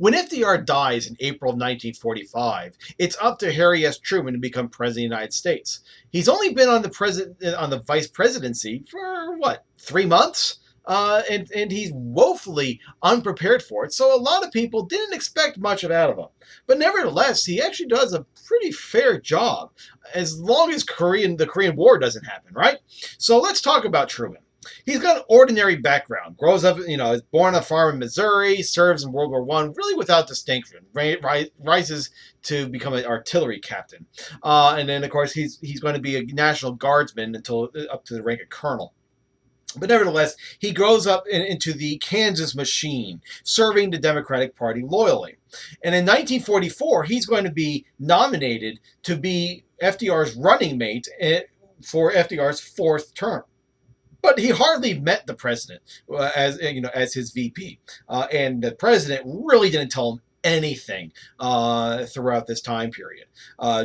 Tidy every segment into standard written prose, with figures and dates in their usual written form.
When FDR dies in April of 1945, it's up to Harry S. Truman to become president of the United States. He's only been on the vice presidency for what, 3 months? And he's woefully unprepared for it. So a lot of people didn't expect much out of him. But nevertheless, he actually does a pretty fair job, as long as the Korean War doesn't happen, right? So let's talk about Truman. He's got an ordinary background. Grows up, is born on a farm in Missouri, serves in World War One, really without distinction. Rises to become an artillery captain, and then of course he's going to be a National Guardsman until up to the rank of colonel. But nevertheless, he grows up into the Kansas machine, serving the Democratic Party loyally. And in 1944, he's going to be nominated to be FDR's running mate for FDR's fourth term. But he hardly met the president as his VP, and the president really didn't tell him anything throughout this time period,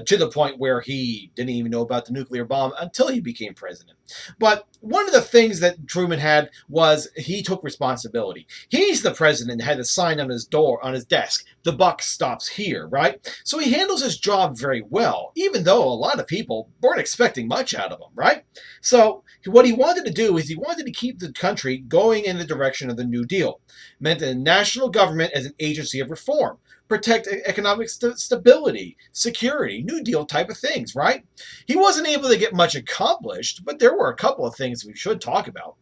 to the point where he didn't even know about the nuclear bomb until he became president. But one of the things that Truman had was he took responsibility. He's the president that had a sign on his door, on his desk, "The buck stops here," right? So he handles his job very well, even though a lot of people weren't expecting much out of him, right? So what he wanted to do is he wanted to keep the country going in the direction of the New Deal. It meant a national government as an agency of reform, protect economic stability, security, New Deal type of things, right? He wasn't able to get much accomplished, but there were a couple of things we should talk about.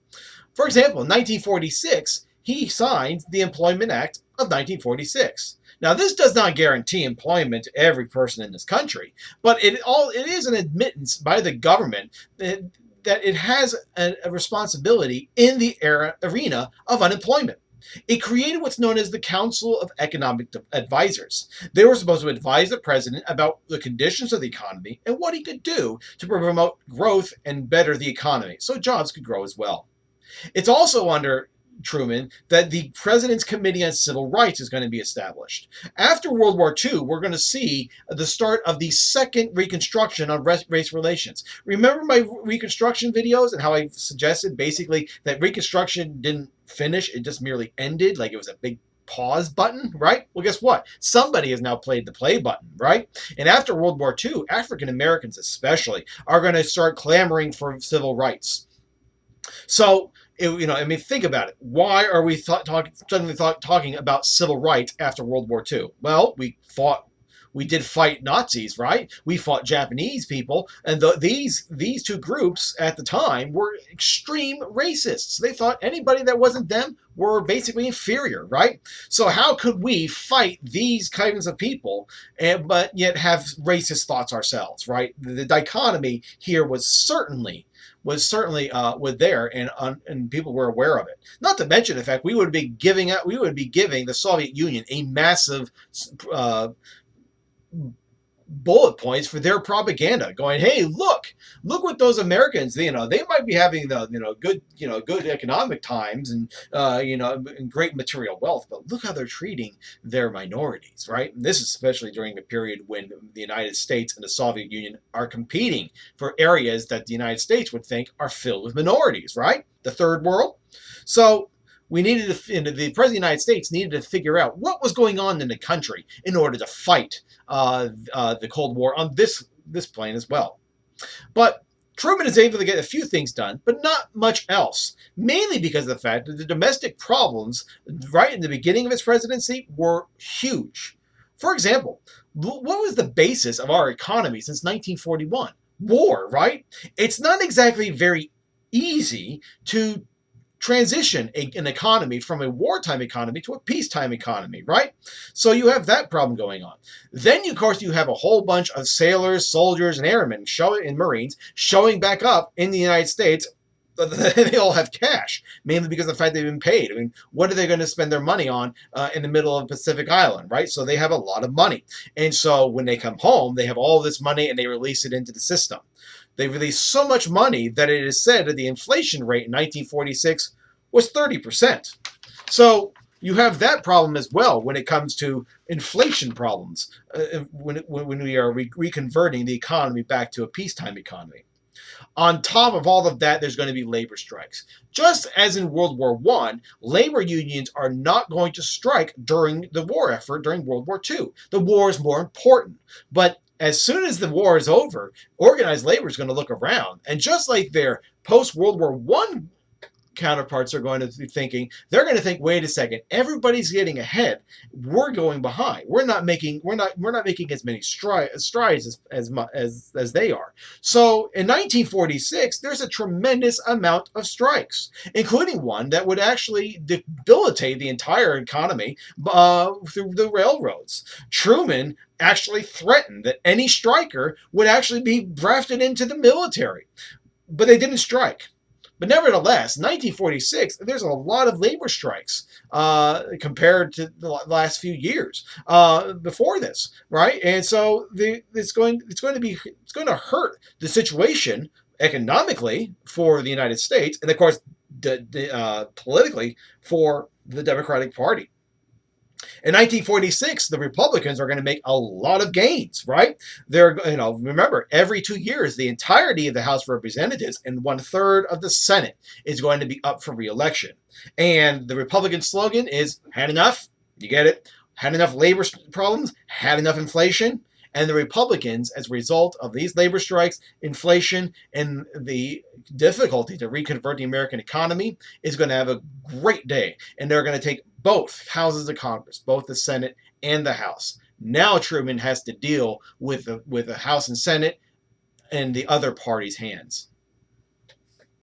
For example, in 1946, he signed the Employment Act of 1946. Now, this does not guarantee employment to every person in this country, but it is an admittance by the government that it has a responsibility in the arena of unemployment. It created what's known as the Council of Economic Advisors. They were supposed to advise the president about the conditions of the economy and what he could do to promote growth and better the economy so jobs could grow as well. It's also under Truman that the President's Committee on Civil Rights is going to be established. After World War II, we're going to see the start of the second Reconstruction on race relations. Remember my Reconstruction videos and how I suggested basically that Reconstruction didn't finish, it just merely ended, like it was a big pause button, right? Well, guess what? Somebody has now played the play button, right? And after World War II, African Americans especially are going to start clamoring for civil rights. So, think about it. Why are we suddenly talking about civil rights after World War II? Well, we did fight Nazis, right? We fought Japanese people, and these two groups at the time were extreme racists. They thought anybody that wasn't them were basically inferior, right? So how could we fight these kinds of people, but yet have racist thoughts ourselves, right? The dichotomy here was certainly there, and people were aware of it. Not to mention the fact we would be giving the Soviet Union a massive bullet points for their propaganda, going, hey, look what those Americans, they might be having the good economic times and and great material wealth, but look how they're treating their minorities, right? And this is especially during a period when the United States and the Soviet Union are competing for areas that the United States would think are filled with minorities, right? The third world. So the President of the United States needed to figure out what was going on in the country in order to fight the Cold War on this plane as well. But Truman is able to get a few things done, but not much else, mainly because of the fact that the domestic problems right in the beginning of his presidency were huge. For example, what was the basis of our economy since 1941? War, right? It's not exactly very easy to transition an economy from a wartime economy to a peacetime economy, right? So you have that problem going on. Then, of course, you have a whole bunch of sailors, soldiers, and airmen and Marines showing back up in the United States. They all have cash, mainly because of the fact they've been paid. I mean, what are they going to spend their money on in the middle of Pacific Island, right? So they have a lot of money. And so when they come home, they have all this money and they release it into the system. They released so much money that it is said that the inflation rate in 1946 was 30%. So you have that problem as well when it comes to inflation problems when we are reconverting the economy back to a peacetime economy. On top of all of that, there's going to be labor strikes. Just as in World War I, labor unions are not going to strike during the war effort during World War II. The war is more important. But as soon as the war is over, organized labor is going to look around. And just like their post World War I counterparts are going to be thinking, they're going to think, wait a second, everybody's getting ahead, we're going behind, we're not making as many strides as they are. So in 1946 there's a tremendous amount of strikes, including one that would actually debilitate the entire economy through the railroads. Truman actually threatened that any striker would actually be drafted into the military, but they didn't strike. But nevertheless, 1946, there's a lot of labor strikes compared to the last few years before this, right? And so it's going to hurt the situation economically for the United States, and of course, politically for the Democratic Party. In 1946, the Republicans are going to make a lot of gains, right? Remember, every 2 years, the entirety of the House of Representatives and 1/3 of the Senate is going to be up for re-election. And the Republican slogan is, had enough, you get it, had enough labor problems, had enough inflation. And the Republicans, as a result of these labor strikes, inflation, and the difficulty to reconvert the American economy, is going to have a great day. And they're going to take both houses of Congress, both the Senate and the House. Now Truman has to deal with the House and Senate and the other party's hands.